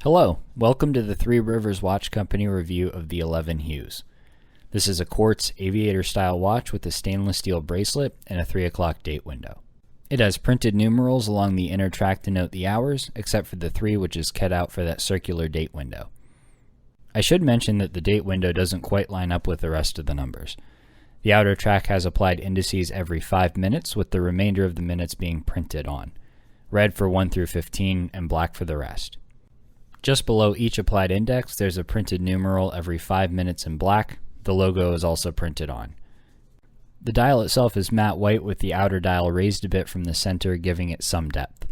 Hello, welcome to the Three Rivers Watch Company review of the Elevon Hughes. This is a quartz Aviator style watch with a stainless steel bracelet and a 3 o'clock date window. It has printed numerals along the inner track to note the hours, except for the 3 which is cut out for that circular date window. I should mention that the date window doesn't quite line up with the rest of the numbers. The outer track has applied indices every 5 minutes, with the remainder of the minutes being printed on. Red for 1 through 15 and black for the rest. Just below each applied index, there's a printed numeral every 5 minutes in black. The logo is also printed on. The dial itself is matte white with the outer dial raised a bit from the center, giving it some depth.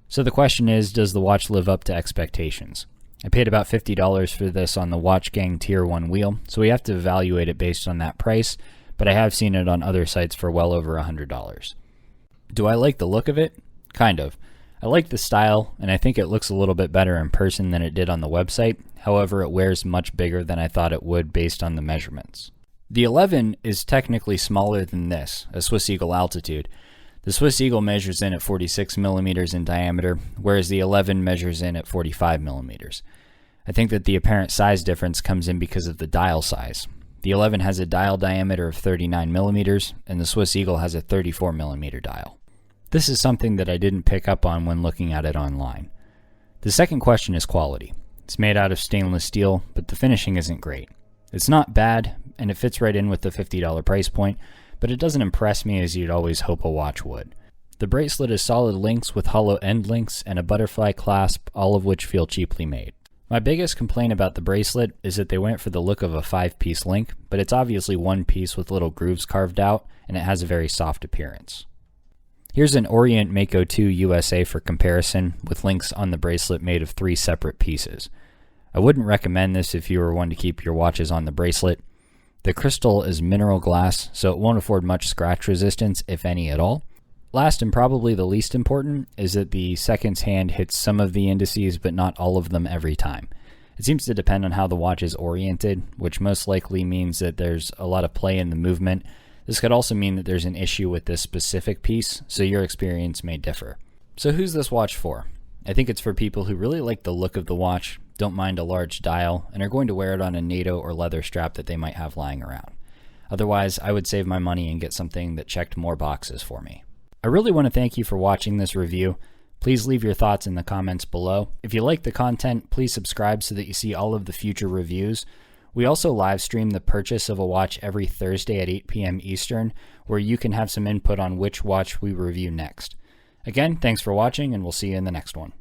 So the question is, does the watch live up to expectations? I paid about $50 for this on the Watch Gang Tier 1 wheel, so we have to evaluate it based on that price, but I have seen it on other sites for well over $100. Do I like the look of it? Kind of. I like the style, and I think it looks a little bit better in person than it did on the website. However, it wears much bigger than I thought it would based on the measurements. The Elevon is technically smaller than this, a Swiss Eagle Altitude. The Swiss Eagle measures in at 46 millimeters in diameter, whereas the Elevon measures in at 45 millimeters. I think that the apparent size difference comes in because of the dial size. The Elevon has a dial diameter of 39 millimeters, and the Swiss Eagle has a 34 millimeter dial. This is something that I didn't pick up on when looking at it online. The second question is quality. It's made out of stainless steel, but the finishing isn't great. It's not bad, and it fits right in with the $50 price point, but it doesn't impress me as you'd always hope a watch would. The bracelet is solid links with hollow end links and a butterfly clasp, all of which feel cheaply made. My biggest complaint about the bracelet is that they went for the look of a 5-piece link, but it's obviously one piece with little grooves carved out, and it has a very soft appearance. Here's an Orient Mako 2 USA for comparison, with links on the bracelet made of 3 separate pieces. I wouldn't recommend this if you were one to keep your watches on the bracelet. The crystal is mineral glass, so it won't afford much scratch resistance, if any at all. Last and probably the least important is that the seconds hand hits some of the indices, but not all of them every time. It seems to depend on how the watch is oriented, which most likely means that there's a lot of play in the movement. This could also mean that there's an issue with this specific piece, so your experience may differ. So who's this watch for? I think it's for people who really like the look of the watch, don't mind a large dial, and are going to wear it on a NATO or leather strap that they might have lying around. Otherwise, I would save my money and get something that checked more boxes for me. I really want to thank you for watching this review. Please leave your thoughts in the comments below. If you like the content, please subscribe so that you see all of the future reviews. We also live stream the purchase of a watch every Thursday at 8 p.m. Eastern, where you can have some input on which watch we review next. Again, thanks for watching, and we'll see you in the next one.